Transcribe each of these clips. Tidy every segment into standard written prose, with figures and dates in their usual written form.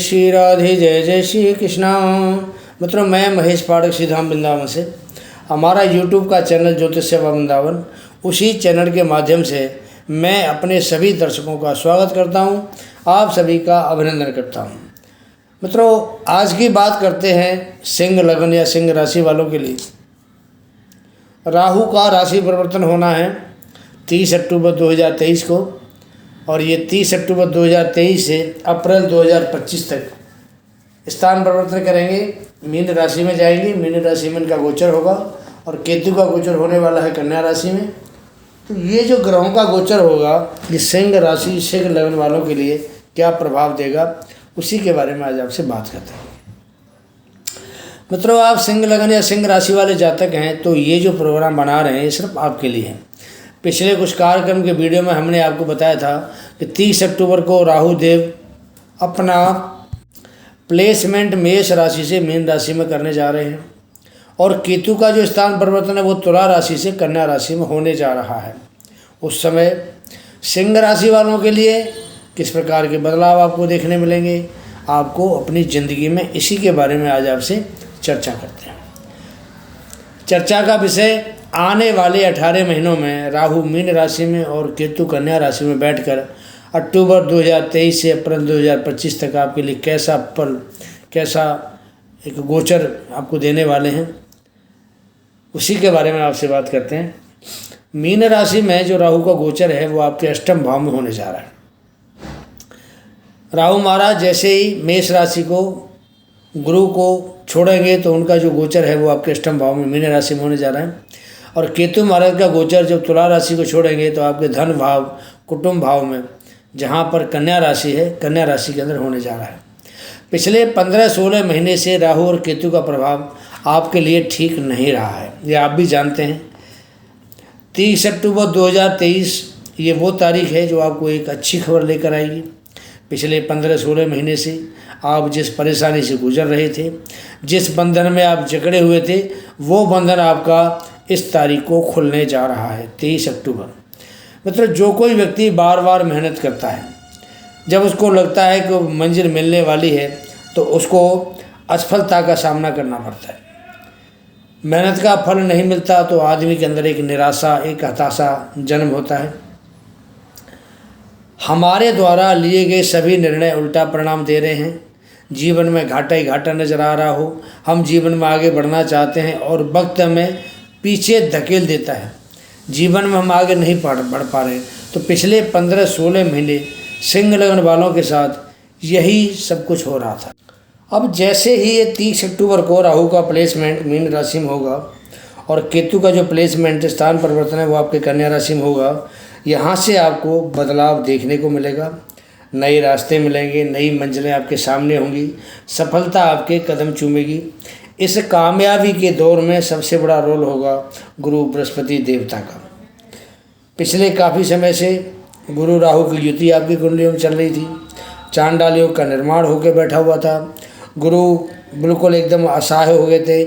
श्री राधे, जय जय श्री कृष्णा। मित्रों, मैं महेश पाठक श्रीधाम वृंदावन से, हमारा यूट्यूब का चैनल ज्योतिष सेवा वृंदावन, उसी चैनल के माध्यम से मैं अपने सभी दर्शकों का स्वागत करता हूं, आप सभी का अभिनंदन करता हूं। मित्रों, आज की बात करते हैं सिंह लगन या सिंह राशि वालों के लिए। राहु का राशि परिवर्तन होना है 30 अक्टूबर 2023 को, और ये 30 अक्टूबर 2023 से अप्रैल 2025 तक स्थान परिवर्तन करेंगे, मीन राशि में जाएंगे। मीन राशि में इनका गोचर होगा और केतु का गोचर होने वाला है कन्या राशि में। तो ये जो ग्रहों का गोचर होगा, ये सिंह राशि सिंह लगन वालों के लिए क्या प्रभाव देगा, उसी के बारे में आज आपसे बात करते हैं। मित्रों, आप सिंह लगन या सिंह राशि वाले जातक हैं तो ये जो प्रोग्राम बना रहे हैं ये सिर्फ आपके लिए है। पिछले कुछ कार्यक्रम के वीडियो में हमने आपको बताया था कि 30 अक्टूबर को राहु देव अपना प्लेसमेंट मेष राशि से मीन राशि में करने जा रहे हैं, और केतु का जो स्थान परिवर्तन है वो तुला राशि से कन्या राशि में होने जा रहा है। उस समय सिंह राशि वालों के लिए किस प्रकार के बदलाव आपको देखने मिलेंगे, आपको अपनी ज़िंदगी में इसी के बारे में आज आपसे चर्चा करते हैं। चर्चा का विषय, आने वाले 18 महीनों में राहु मीन राशि में और केतु कन्या राशि में बैठकर अक्टूबर 2023 से अप्रैल 2025 तक आपके लिए कैसा फल, कैसा एक गोचर आपको देने वाले हैं, उसी के बारे में आपसे बात करते हैं। मीन राशि में जो राहु का गोचर है वो आपके अष्टम भाव में होने जा रहा है। राहु महाराज जैसे ही मेष राशि को गुरु को छोड़ेंगे तो उनका जो गोचर है वो आपके अष्टम भाव में मीन राशि में होने जा रहा है, और केतु महाराज का गोचर जब तुला राशि को छोड़ेंगे तो आपके धन भाव, कुटुंब भाव में, जहाँ पर कन्या राशि है, कन्या राशि के अंदर होने जा रहा है। पिछले 15-16 महीने से राहु और केतु का प्रभाव आपके लिए ठीक नहीं रहा है, ये आप भी जानते हैं। 30 अक्टूबर 2023 ये वो तारीख है जो आपको एक अच्छी खबर लेकर आएगी। पिछले 15-16 महीने से आप जिस परेशानी से गुजर रहे थे, जिस बंधन में आप जकड़े हुए थे, वो बंधन आपका इस तारीख को खुलने जा रहा है 23 अक्टूबर। मतलब जो कोई व्यक्ति बार बार मेहनत करता है, जब उसको लगता है कि मंजिल मिलने वाली है तो उसको असफलता का सामना करना पड़ता है। मेहनत का फल नहीं मिलता तो आदमी के अंदर एक निराशा, एक हताशा जन्म होता है। हमारे द्वारा लिए गए सभी निर्णय उल्टा परिणाम दे रहे हैं। जीवन में घाटा ही घाटा नज़र आ रहा हो, हम जीवन में आगे बढ़ना चाहते हैं और वक्त हमें पीछे धकेल देता है, जीवन में हम आगे नहीं बढ़ पा रहे। तो पिछले 15-16 महीने सिंह लगन वालों के साथ यही सब कुछ हो रहा था। अब जैसे ही ये 30 अक्टूबर को राहु का प्लेसमेंट मीन राशि में होगा और केतु का जो प्लेसमेंट स्थान परिवर्तन है वो आपके कन्या राशि में होगा, यहाँ से आपको बदलाव देखने को मिलेगा, नए रास्ते मिलेंगे, नई मंजिलें आपके सामने होंगी, सफलता आपके कदम चूमेगी। इस कामयाबी के दौर में सबसे बड़ा रोल होगा गुरु बृहस्पति देवता का। पिछले काफ़ी समय से गुरु राहु की युति आपकी कुंडलियों में चल रही थी, चांडाल योग का निर्माण होकर बैठा हुआ था, गुरु बिल्कुल एकदम असहाय हो गए थे,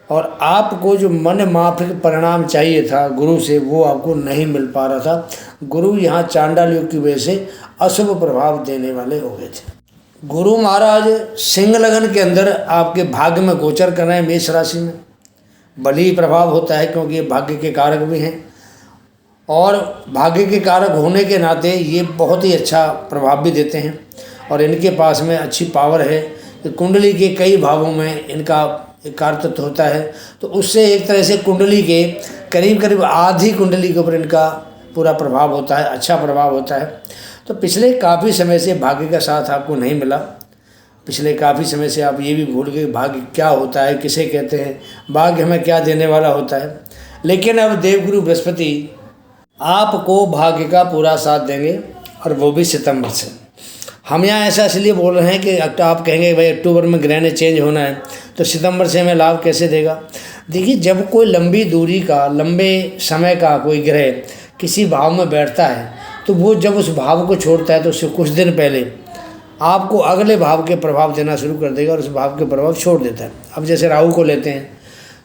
और आपको जो मन माफिक परिणाम चाहिए था गुरु से वो आपको नहीं मिल पा रहा था। गुरु यहाँ चांडाल योग की वजह से अशुभ प्रभाव देने वाले हो गए थे। गुरु महाराज सिंह लगन के अंदर आपके भाग्य में गोचर कर रहे हैं मेष राशि में। बली प्रभाव होता है क्योंकि ये भाग्य के कारक भी हैं, और भाग्य के कारक होने के नाते ये बहुत ही अच्छा प्रभाव भी देते हैं, और इनके पास में अच्छी पावर है कि कुंडली के कई भावों में इनका कारतत्व होता है। तो उससे एक तरह से कुंडली के करीब करीब आधी कुंडली के ऊपर इनका पूरा प्रभाव होता है, अच्छा प्रभाव होता है। तो पिछले काफ़ी समय से भाग्य का साथ आपको नहीं मिला। पिछले काफ़ी समय से आप ये भी भूल गए भाग्य क्या होता है, किसे कहते हैं, भाग्य हमें क्या देने वाला होता है। लेकिन अब देवगुरु बृहस्पति आपको भाग्य का पूरा साथ देंगे, और वो भी सितंबर से। हम यहाँ ऐसा इसलिए बोल रहे हैं कि आप कहेंगे भाई अक्टूबर में ग्रह ने चेंज होना है तो सितंबर से हमें लाभ कैसे देगा। देखिए, जब कोई लंबी दूरी का, लंबे समय का कोई ग्रह किसी भाव में बैठता है तो वो जब उस भाव को छोड़ता है तो उससे कुछ दिन पहले आपको अगले भाव के प्रभाव देना शुरू कर देगा और उस भाव के प्रभाव छोड़ देता है। अब जैसे राहु को लेते हैं,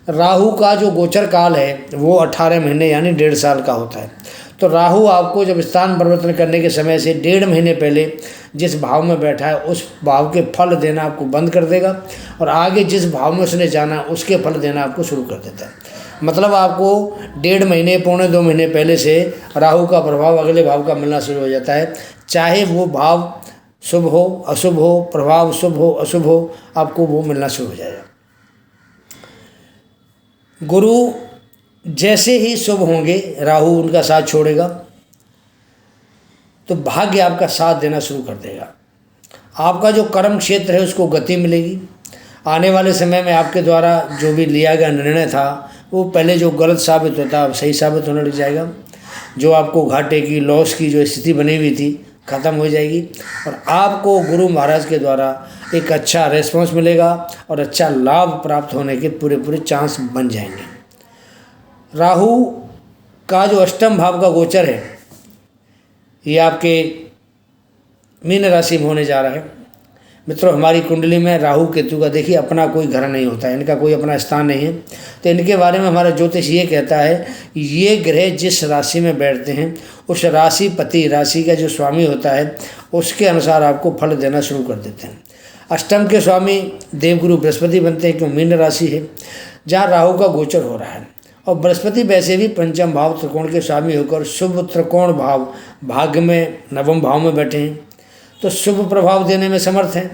राहु का जो गोचर काल है वो 18 महीने यानी 1.5 साल का होता है। तो राहु आपको जब स्थान परिवर्तन करने के समय से 1.5 महीने पहले जिस भाव में बैठा है उस भाव के फल देना आपको बंद कर देगा, और आगे जिस भाव में उसने जाना उसके फल देना आपको शुरू कर देता है। मतलब आपको 1.5 महीने, 1.25 महीने पहले से राहु का प्रभाव अगले भाव का मिलना शुरू हो जाता है, चाहे वो भाव शुभ हो अशुभ हो, प्रभाव शुभ हो अशुभ हो, आपको वो मिलना शुरू हो जाएगा। गुरु जैसे ही शुभ होंगे राहु उनका साथ छोड़ेगा तो भाग्य आपका साथ देना शुरू कर देगा। आपका जो कर्म क्षेत्र है उसको गति मिलेगी। आने वाले समय में आपके द्वारा जो भी लिया गया निर्णय था वो पहले जो गलत साबित होता अब सही साबित होने लग जाएगा। जो आपको घाटे की, लॉस की जो स्थिति बनी हुई थी ख़त्म हो जाएगी, और आपको गुरु महाराज के द्वारा एक अच्छा रेस्पॉन्स मिलेगा और अच्छा लाभ प्राप्त होने के पूरे चांस बन जाएंगे। राहु का जो अष्टम भाव का गोचर है ये आपके मीन राशि में होने जा रहा है। मित्रों, हमारी कुंडली में राहु केतु का देखिए अपना कोई घर नहीं होता है, इनका कोई अपना स्थान नहीं है। तो इनके बारे में हमारा ज्योतिष ये कहता है कि ये ग्रह जिस राशि में बैठते हैं उस राशिपति, राशि का जो स्वामी होता है उसके अनुसार आपको फल देना शुरू कर देते हैं। अष्टम के स्वामी देवगुरु बृहस्पति बनते हैं, क्यों मीन राशि है जहाँ राहु का गोचर हो रहा है। और बृहस्पति वैसे भी पंचम भाव त्रिकोण के स्वामी होकर शुभ त्रिकोण भाव भाग्य में नवम भाव में बैठे हैं, तो शुभ प्रभाव देने में समर्थ हैं।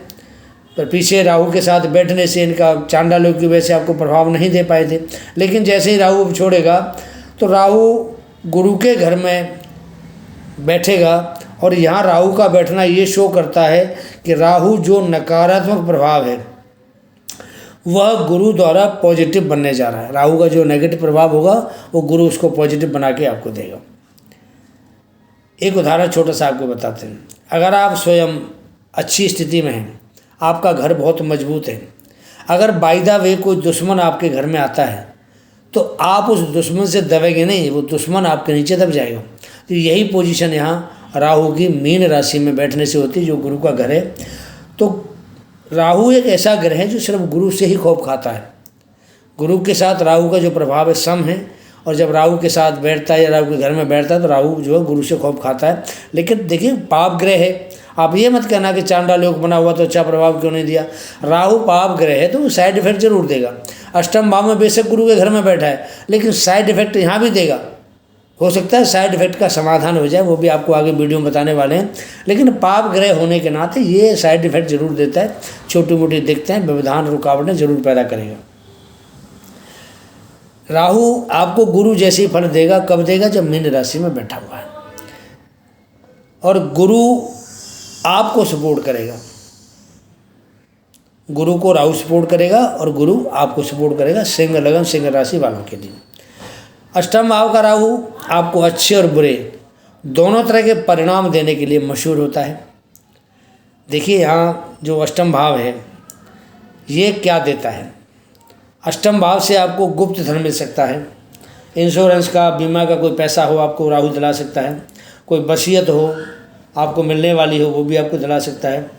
पर पीछे राहु के साथ बैठने से इनका चांडालों की वजह से आपको प्रभाव नहीं दे पाए थे, लेकिन जैसे ही राहु छोड़ेगा तो राहु गुरु के घर में बैठेगा। और यहाँ राहु का बैठना ये शो करता है कि राहु जो नकारात्मक प्रभाव है वह गुरु द्वारा पॉजिटिव बनने जा रहा है। राहु का जो नेगेटिव प्रभाव होगा वो गुरु उसको पॉजिटिव बना के आपको देगा। एक उदाहरण छोटा सा आपको बताते हैं। अगर आप स्वयं अच्छी स्थिति में हैं, आपका घर बहुत मजबूत है, अगर बाय द वे कोई दुश्मन आपके घर में आता है तो आप उस दुश्मन से दबेंगे नहीं, वो दुश्मन आपके नीचे दब जाएगा। तो यही पोजीशन यहाँ राहु की मीन राशि में बैठने से होती है, जो गुरु का घर है। तो राहु एक ऐसा ग्रह है जो सिर्फ गुरु से ही खौफ खाता है। गुरु के साथ राहु का जो प्रभाव है सम है, और जब राहु के साथ बैठता है या राहु के घर में बैठता है तो राहु जो है गुरु से खौफ खाता है। लेकिन देखिए पाप ग्रह है, आप ये मत कहना कि चांडाल योग बना हुआ तो अच्छा प्रभाव क्यों नहीं दिया। राहु पाप ग्रह है तो वो साइड इफेक्ट जरूर देगा। अष्टम भाव में बेशक गुरु के घर में बैठा है लेकिन साइड इफेक्ट यहाँ भी देगा। हो सकता है साइड इफेक्ट का समाधान हो जाए, वो भी आपको आगे वीडियो में बताने वाले हैं। लेकिन पाप ग्रह होने के नाते ये साइड इफेक्ट जरूर देता है, छोटी मोटी दिक्कतें, व्यवधान, रुकावटें जरूर पैदा करेगा। राहु आपको गुरु जैसे ही फल देगा, कब देगा? जब मीन राशि में बैठा हुआ है। और गुरु आपको सपोर्ट करेगा, गुरु को राहु सपोर्ट करेगा और गुरु आपको सपोर्ट करेगा सिंह लगन, सिंह राशि वालों के लिए। अष्टम भाव का राहु आपको अच्छे और बुरे दोनों तरह के परिणाम देने के लिए मशहूर होता है। देखिए यहाँ जो अष्टम भाव है ये क्या देता है। अष्टम भाव से आपको गुप्त धन मिल सकता है, इंश्योरेंस का, बीमा का कोई पैसा हो आपको राहु दिला सकता है, कोई वसीयत हो आपको मिलने वाली हो वो भी आपको दिला सकता है।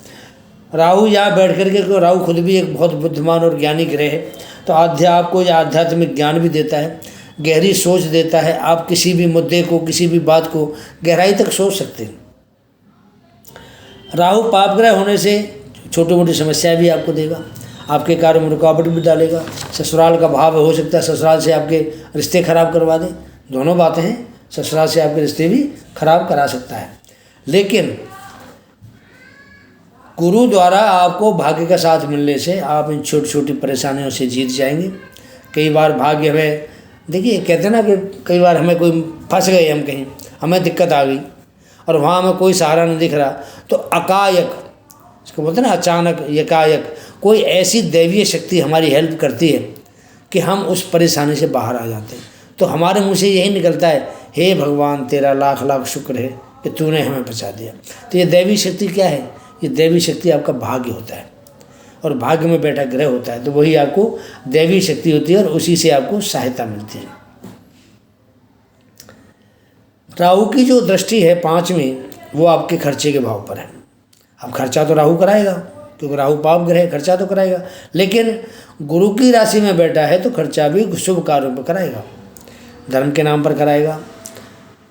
राहु यहाँ बैठ करके, राहु खुद भी एक बहुत बुद्धिमान और ज्ञानी ग्रह है, तो आपको आध्यात्मिक ज्ञान भी देता है, गहरी सोच देता है। आप किसी भी मुद्दे को, किसी भी बात को गहराई तक सोच सकते हैं। राहु पाप ग्रह होने से छोटी मोटी समस्याएं भी आपको देगा, आपके कार्य में रुकावट भी डालेगा। ससुराल का भाव हो सकता है ससुराल से आपके रिश्ते खराब करवा दे, दोनों बातें हैं, ससुराल से आपके रिश्ते भी खराब करा सकता है। लेकिन गुरु द्वारा आपको भाग्य का साथ मिलने से आप इन छोटी छोटी परेशानियों से जीत जाएंगे। कई बार भाग्य हमें, देखिए कहते हैं ना कि कई बार हमें कोई फंस गए, हम कहीं हमें दिक्कत आ गई और वहाँ हमें कोई सहारा नहीं दिख रहा, तो अकायक, इसको बोलते हैं ना अचानक, यकायक कोई ऐसी दैवीय शक्ति हमारी हेल्प करती है कि हम उस परेशानी से बाहर आ जाते हैं। तो हमारे मुँह से यही निकलता है, हे भगवान तेरा लाख लाख शुक्र है कि तूने हमें बचा दिया। तो ये दैवी शक्ति क्या है? ये दैवी शक्ति आपका भाग्य होता है, और भाग्य में बैठा ग्रह होता है, तो वही आपको दैवी शक्ति होती है और उसी से आपको सहायता मिलती है। राहु की जो दृष्टि है 5वीं, वो आपके खर्चे के भाव पर है। अब खर्चा तो राहु कराएगा क्योंकि राहु पाप ग्रह है, खर्चा तो कराएगा। लेकिन गुरु की राशि में बैठा है तो खर्चा भी शुभ कार्यों पर कराएगा, धर्म के नाम पर कराएगा,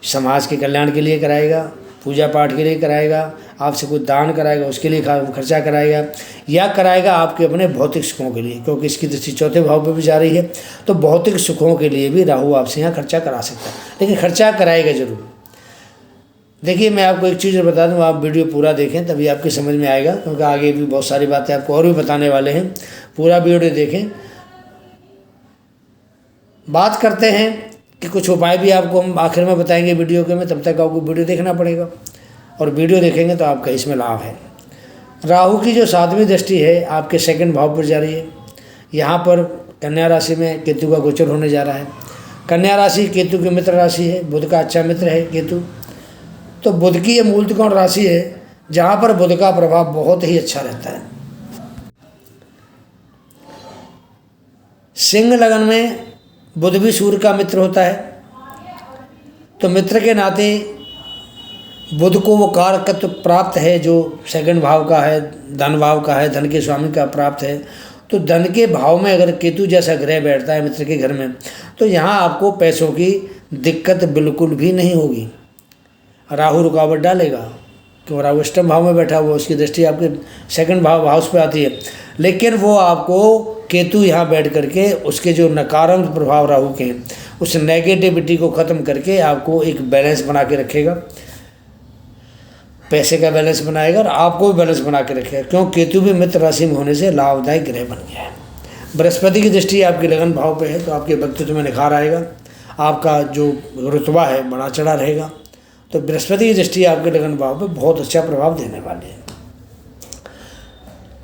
समाज के कल्याण के लिए कराएगा, पूजा पाठ के लिए कराएगा, आपसे कुछ दान कराएगा उसके लिए खर्चा कराएगा, या कराएगा आपके अपने भौतिक सुखों के लिए, क्योंकि इसकी दृष्टि चौथे भाव पर भी जा रही है। तो भौतिक सुखों के लिए भी राहु आपसे यहाँ खर्चा करा सकता है, लेकिन खर्चा कराएगा जरूर। देखिए मैं आपको एक चीज़ बता दूं, आप वीडियो पूरा देखें तभी आपकी समझ में आएगा, क्योंकि आगे भी बहुत सारी बातें आपको और भी बताने वाले हैं। पूरा वीडियो देखें। बात करते हैं कि कुछ उपाय भी आपको हम आखिर में बताएंगे वीडियो के में, तब तक आपको वीडियो देखना पड़ेगा, और वीडियो देखेंगे तो आपका इसमें लाभ है। राहु की जो 7वीं दृष्टि है आपके 2nd भाव पर जा रही है। यहाँ पर कन्या राशि में केतु का गोचर होने जा रहा है। कन्या राशि केतु की मित्र राशि है, बुध का अच्छा मित्र है केतु। तो बुध की ये मूल त्रिकोण राशि है जहाँ पर बुध का प्रभाव बहुत ही अच्छा रहता है। सिंह लगन में बुध भी सूर्य का मित्र होता है, तो मित्र के नाते बुध को वो कारकत्व प्राप्त है जो 2nd भाव का है, धन भाव का है, धन के स्वामी का प्राप्त है। तो धन के भाव में अगर केतु जैसा ग्रह बैठता है मित्र के घर में, तो यहाँ आपको पैसों की दिक्कत बिल्कुल भी नहीं होगी। राहु रुकावट डालेगा, क्योंकि राहु अष्टम भाव में बैठा हुआ, उसकी दृष्टि आपके 2nd भाव हाउस पे आती है, लेकिन वो आपको केतु यहाँ बैठ करके उसके जो नकारात्मक प्रभाव राहु के हैं उस नेगेटिविटी को ख़त्म करके आपको एक बैलेंस बना के रखेगा, पैसे का बैलेंस बनाएगा और आपको भी बैलेंस बना के रखेगा, क्यों केतु भी मित्र राशि में होने से लाभदायक ग्रह बन गया है। बृहस्पति की दृष्टि आपके लगन भाव पे है, तो आपके व्यक्तित्व में निखार आएगा, आपका जो रुतबा है बड़ा चढ़ा रहेगा। तो बृहस्पति की दृष्टि आपके लगन भाव पे बहुत अच्छा प्रभाव देने वाली है।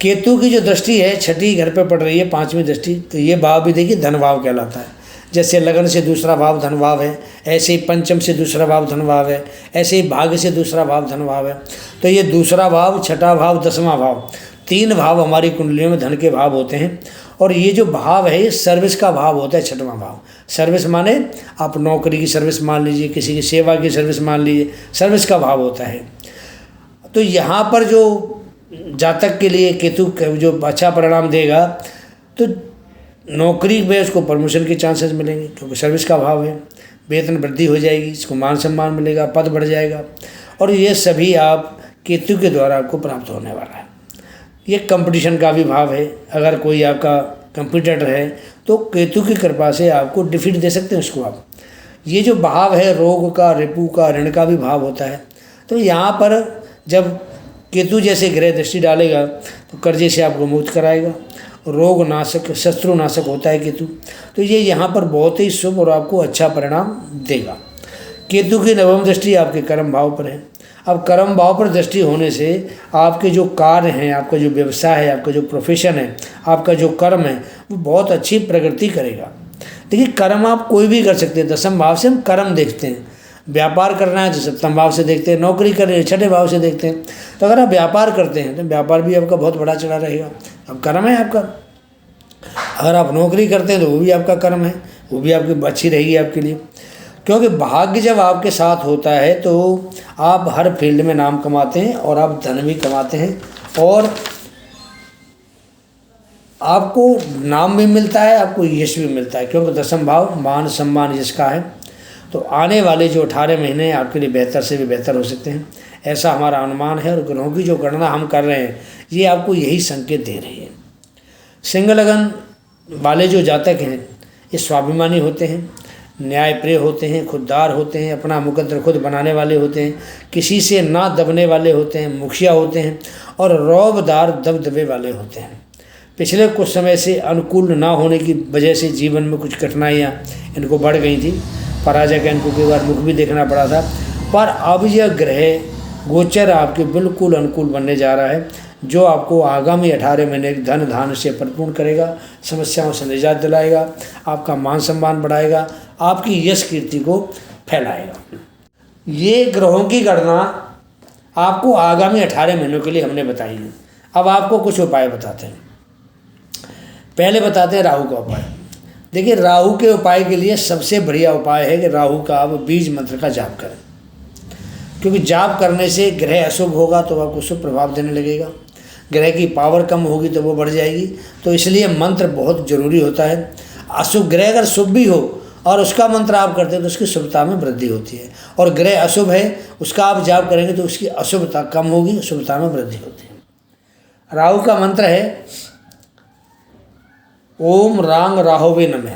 केतु की जो दृष्टि है 6ठी घर पे पड़ रही है, 5वीं दृष्टि, तो ये भाव भी देखिए धन भाव कहलाता है। जैसे लगन से दूसरा भाव धन भाव है, ऐसे ही पंचम से दूसरा भाव धन भाव है, ऐसे ही भाग्य से दूसरा भाव धन भाव है। तो ये दूसरा भाव, 6ठा भाव, 10वां भाव, 3 भाव हमारी कुंडलियों में धन के भाव होते हैं। और ये जो भाव है ये सर्विस का भाव होता है, 6वां भाव। सर्विस माने आप नौकरी की सर्विस मान लीजिए, किसी की सेवा की सर्विस मान लीजिए, सर्विस का भाव होता है। तो यहाँ पर जो जातक के लिए केतु जो अच्छा परिणाम देगा, तो नौकरी में उसको प्रमोशन के चांसेस मिलेंगे, क्योंकि सर्विस का भाव है, वेतन वृद्धि हो जाएगी, इसको मान सम्मान मिलेगा, पद बढ़ जाएगा, और ये सभी आप केतु के द्वारा आपको प्राप्त होने वाला है। ये कंपटीशन का भी भाव है, अगर कोई आपका कंपटीटर है तो केतु की कृपा से आपको डिफीट दे सकते हैं उसको आप। ये जो भाव है रोग का, रिपु का, ऋण का भी भाव होता है। तो यहाँ पर जब केतु जैसे ग्रह दृष्टि डालेगा तो कर्जे से आपको मुक्त कराएगा, रोग नाशक, शत्रु नाशक होता है केतु। तो ये यहाँ पर बहुत ही शुभ और आपको अच्छा परिणाम देगा। केतु की 9वीं दृष्टि आपके कर्म भाव पर है। अब कर्म भाव पर दृष्टि होने से आपके जो कार्य हैं, आपका जो व्यवसाय है, आपका जो प्रोफेशन है, आपका जो कर्म है, वो बहुत अच्छी प्रगति करेगा। देखिए कर्म आप कोई भी कर सकते हैं, 10वें भाव से हम कर्म देखते हैं। व्यापार करना है तो 7वें भाव से देखते हैं, नौकरी कर रहे हैं 6ठे भाव से देखते हैं। तो अगर आप व्यापार करते हैं तो व्यापार भी आपका बहुत बड़ा चढ़ा रहेगा, अब कर्म है आपका। अगर आप नौकरी करते हैं तो वो भी आपका कर्म है, वो भी आपकी अच्छी रहेगी आपके लिए, क्योंकि भाग्य जब आपके साथ होता है तो आप हर फील्ड में नाम कमाते हैं और आप धन भी कमाते हैं, और आपको नाम भी मिलता है, आपको यश भी मिलता है, क्योंकि 10वां भाव मान सम्मान यश का है। तो आने वाले जो 18 महीने आपके लिए बेहतर से भी बेहतर हो सकते हैं, ऐसा हमारा अनुमान है। और ग्रहों की जो गणना हम कर रहे हैं ये आपको यही संकेत दे रही है। सिंह लगन वाले जो जातक हैं ये स्वाभिमानी होते हैं, न्यायप्रिय होते हैं, खुददार होते हैं, अपना मुकद्दर खुद बनाने वाले होते हैं, किसी से ना दबने वाले होते हैं, मुखिया होते हैं, और रौबदार दबदबे वाले होते हैं। पिछले कुछ समय से अनुकूल ना होने की वजह से जीवन में कुछ कठिनाइयाँ इनको बढ़ गई थी, पराजय का इनको कई बार मुख भी देखना पड़ा था। पर अब यह ग्रह गोचर आपके बिल्कुल अनुकूल बनने जा रहा है, जो आपको आगामी 18 महीने धन धान से परिपूर्ण करेगा, समस्याओं से निजात दिलाएगा, आपका मान सम्मान बढ़ाएगा, आपकी यश कीर्ति को फैलाएगा। ये ग्रहों की गणना आपको आगामी 18 महीनों के लिए हमने बताई है। अब आपको कुछ उपाय बताते हैं। पहले बताते हैं राहु का उपाय। देखिए राहु के उपाय के लिए सबसे बढ़िया उपाय है कि राहु का आप बीज मंत्र का जाप करें, क्योंकि जाप करने से ग्रह अशुभ होगा तो आपको शुभ प्रभाव देने लगेगा, ग्रह की पावर कम होगी तो वो बढ़ जाएगी। तो इसलिए मंत्र बहुत जरूरी होता है। अशुभ ग्रह अगर शुभ भी हो और उसका मंत्र आप करते हैं तो उसकी शुभता में वृद्धि होती है। और ग्रह अशुभ है, उसका आप जाप करेंगे तो उसकी अशुभता कम होगी, शुभता में वृद्धि होती है। राहु का मंत्र है ओम रांग राहोवे नमः,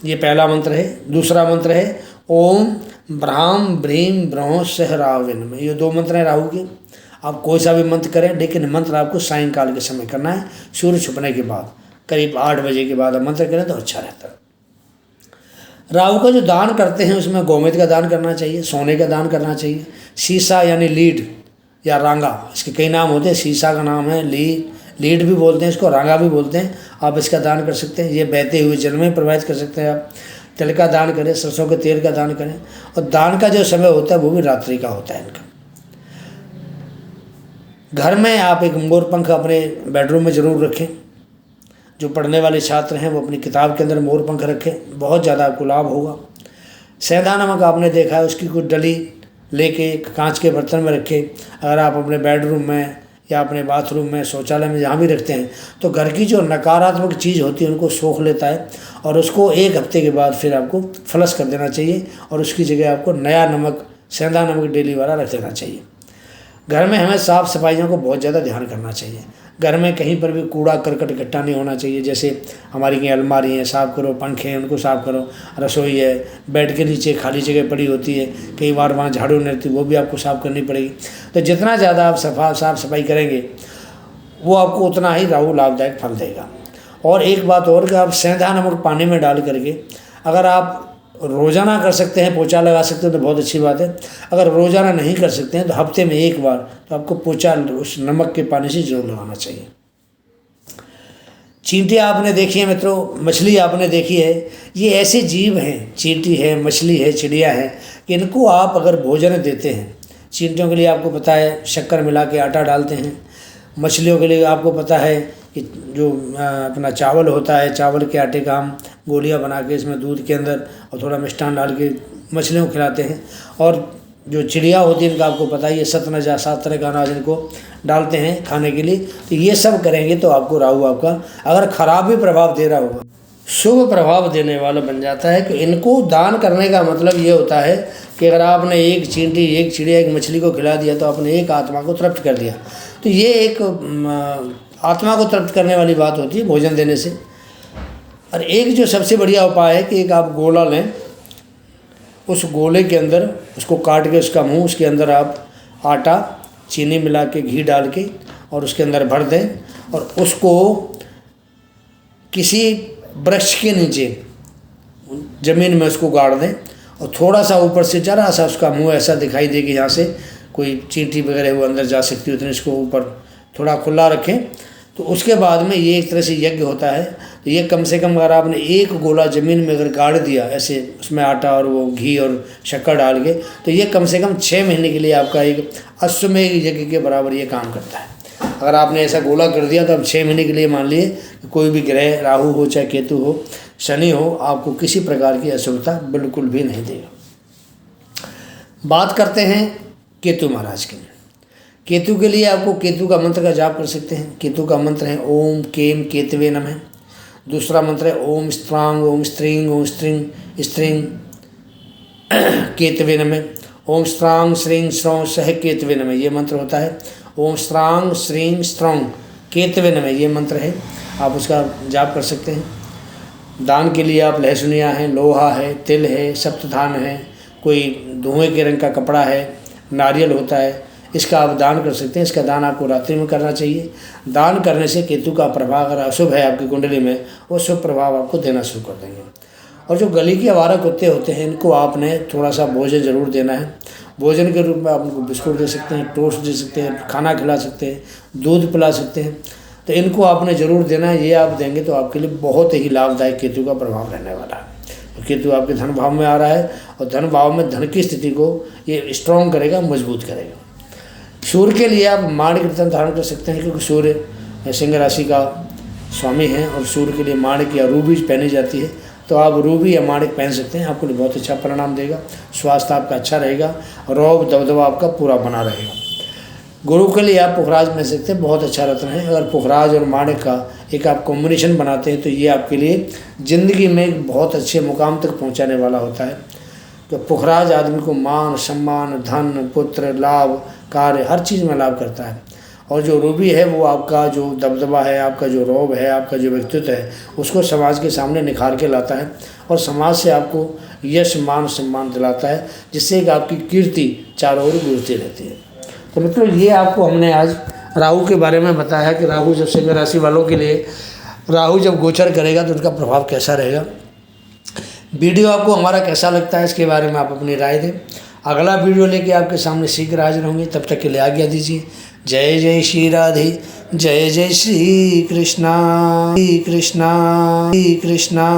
ये पहला मंत्र है। दूसरा मंत्र है ओम ब्राह्म ब्रीम ब्रह्म सह राहोवे नमः, ये 2 मंत्र हैं राहु के। आप कोई सा भी मंत्र करें, लेकिन मंत्र आपको सायंकाल के समय करना है, सूर्य छुपने के बाद, करीब 8 बजे के बाद आप मंत्र करें तो अच्छा रहता है। राहु का जो दान करते हैं उसमें गोमृत का दान करना चाहिए, सोने का दान करना चाहिए। शीशा यानी लीड या रांगा, इसके कई नाम होते हैं। शीशा का नाम है, लीड भी बोलते हैं इसको, रांगा भी बोलते हैं। आप इसका दान कर सकते हैं, ये बहते हुए जल में प्रवाहित कर सकते हैं। आप तिल का दान करें, सरसों के तेल का दान करें। और दान का जो समय होता है वो भी रात्रि का होता है इनका। घर में आप एक मोर पंख अपने बेडरूम में ज़रूर रखें। जो पढ़ने वाले छात्र हैं वो अपनी किताब के अंदर मोर पंख रखें, बहुत ज़्यादा आपको लाभ होगा। सेंधा नमक आपने देखा है, उसकी कुछ डली लेके कांच के बर्तन में रखें। अगर आप अपने बेडरूम में या अपने बाथरूम में, शौचालय में, जहाँ भी रखते हैं तो घर की जो नकारात्मक चीज़ होती है उनको सोख लेता है और उसको 1 हफ्ते के बाद फिर आपको फ्लश कर देना चाहिए और उसकी जगह आपको नया नमक, सेंधा नमक डेली वाला रख देना चाहिए। घर में हमें साफ़ सफाइयों को बहुत ज़्यादा ध्यान करना चाहिए। घर में कहीं पर भी कूड़ा करकट इकट्ठा नहीं होना चाहिए। जैसे हमारी कहीं अलमारी है, साफ़ करो, पंखे हैं उनको साफ़ करो, रसोई है, बेड के नीचे खाली जगह पड़ी होती है, कई बार वहाँ झाड़ू नहीं रहती, वो भी आपको साफ़ करनी पड़ेगी। तो जितना ज़्यादा आप साफ़ सफाई करेंगे वो आपको उतना ही राहु लाभदायक फल देगा। और एक बात और कि आप सेंधा नमक पानी में डाल करके अगर आप रोज़ाना कर सकते हैं, पोछा लगा सकते हैं तो बहुत अच्छी बात है। अगर रोज़ाना नहीं कर सकते हैं तो हफ्ते में 1 बार तो आपको पोछा उस नमक के पानी से जरूर लगाना चाहिए। चींटी आपने देखी है मित्रों, मछली आपने देखी है, ये ऐसे जीव हैं, चींटी है, मछली है, चिड़िया है, कि इनको आप अगर भोजन देते हैं, चींटियों के लिए आपको पता है शक्कर मिला के आटा डालते हैं। मछलियों के लिए आपको पता है कि जो अपना चावल होता है, चावल के आटे का हम गोलियां बना के इसमें दूध के अंदर और थोड़ा मिष्ठान डाल के मछलियों को खिलाते हैं। और जो चिड़िया होती है इनका आपको पता ही है, 7 तरह का अनाज इनको डालते हैं खाने के लिए। तो ये सब करेंगे तो आपको राहु आपका अगर खराब भी प्रभाव दे रहा होगा, शुभ प्रभाव देने वाला बन जाता है। कि इनको दान करने का मतलब ये होता है कि अगर आपने एक चींटी, एक चिड़िया, एक मछली को खिला दिया तो आपने एक आत्मा को तृप्त कर दिया। तो ये एक आत्मा को तृप्त करने वाली बात होती है भोजन देने से। और एक जो सबसे बढ़िया उपाय है कि एक आप गोला लें, उस गोले के अंदर उसको काट के उसका मुंह, उसके अंदर आप आटा, चीनी मिला के, घी डाल के और उसके अंदर भर दें और उसको किसी वृक्ष के नीचे ज़मीन में उसको गाड़ दें और थोड़ा सा ऊपर से जरा सा उसका मुंह ऐसा दिखाई दे कि यहाँ से कोई चींटी वगैरह वो अंदर जा सकती है, उतने इसको ऊपर थोड़ा खुला रखें। तो उसके बाद में ये एक तरह से यज्ञ होता है। तो ये कम से कम अगर आपने 1 गोला ज़मीन में अगर गाड़ दिया ऐसे, उसमें आटा और वो घी और शक्कर डाल के, तो ये कम से कम 6 महीने के लिए आपका एक अश्वमेध यज्ञ के बराबर ये काम करता है। अगर आपने ऐसा गोला कर दिया तो अब 6 महीने के लिए मान लिए कोई भी ग्रह, राहु हो चाहे केतु हो, शनि हो, आपको किसी प्रकार की अशुभता बिल्कुल भी नहीं देगा। बात करते हैं केतु महाराज की। केतु के लिए आपको केतु का मंत्र का जाप कर सकते हैं। केतु का मंत्र है ओम केम केतवे नमः। दूसरा मंत्र है ओम स्त्रांग ओम स्त्रींग ओम स्त्रींग केतवे नमः। ओम स्त्रांग श्रींग स्रौं सह केतवे नमः, ये मंत्र होता है। ओम स्त्रांग श्रींग स्त्रौं केतवे नमः, ये मंत्र है, आप उसका जाप कर सकते हैं। दान के लिए आप लहसुनिया है, लोहा है, तिल है, सप्तधान है, कोई धुएं के रंग का कपड़ा है, नारियल होता है, इसका आप दान कर सकते हैं। इसका दान आपको रात्रि में करना चाहिए। दान करने से केतु का प्रभाव अगर अशुभ है आपकी कुंडली में, वो शुभ प्रभाव आपको देना शुरू कर देंगे। और जो गली के आवारा कुत्ते होते हैं, इनको आपने थोड़ा सा भोजन ज़रूर देना है। भोजन के रूप में आप उनको बिस्कुट दे सकते हैं, टोस्ट दे सकते हैं, खाना खिला सकते हैं, दूध पिला सकते हैं। तो इनको आपने ज़रूर देना है। ये आप देंगे तो आपके लिए बहुत ही लाभदायक केतु का प्रभाव रहने वाला है। तो केतु आपके धन भाव में आ रहा है और धन भाव में धन की स्थिति को ये स्ट्रॉन्ग करेगा, मजबूत करेगा। सूर्य के लिए आप माणिक रत्न धारण कर सकते हैं, क्योंकि सूर्य सिंह राशि का स्वामी है और सूर्य के लिए माणिक या रूबी पहनी जाती है। तो आप रूबी या माणिक पहन सकते हैं, आपको लिए बहुत अच्छा परिणाम देगा। स्वास्थ्य आपका अच्छा रहेगा, रौब दबदबा आपका पूरा बना रहेगा। गुरु के लिए आप पुखराज पहन सकते हैं, बहुत अच्छा रत्न है। अगर पुखराज और माणिक का एक आप कॉम्बिनेशन बनाते हैं तो ये आपके लिए ज़िंदगी में एक बहुत अच्छे मुकाम तक पहुंचाने वाला होता है। तो पुखराज आदमी को मान सम्मान धन पुत्र लाभ कार्य हर चीज़ में लाभ करता है। और जो रूबी है वो आपका जो दबदबा है, आपका जो रौब है, आपका जो व्यक्तित्व है उसको समाज के सामने निखार के लाता है और समाज से आपको यश मान सम्मान दिलाता है, जिससे कि आपकी कीर्ति चारों ओर गूंजती रहती है। तो मित्रों ये आपको हमने आज राहु के बारे में बताया कि राहु जब सिंह राशि वालों के लिए राहु जब गोचर करेगा तो उनका प्रभाव कैसा रहेगा। वीडियो आपको हमारा कैसा लगता है इसके बारे में आप अपनी राय दें। अगला वीडियो लेके आपके सामने शीघ्र हाजिर होंगे, तब तक के लिए आज्ञा दीजिए। जय जय श्री राधे, जय जय श्री कृष्णा, श्री कृष्णा, श्री कृष्णा।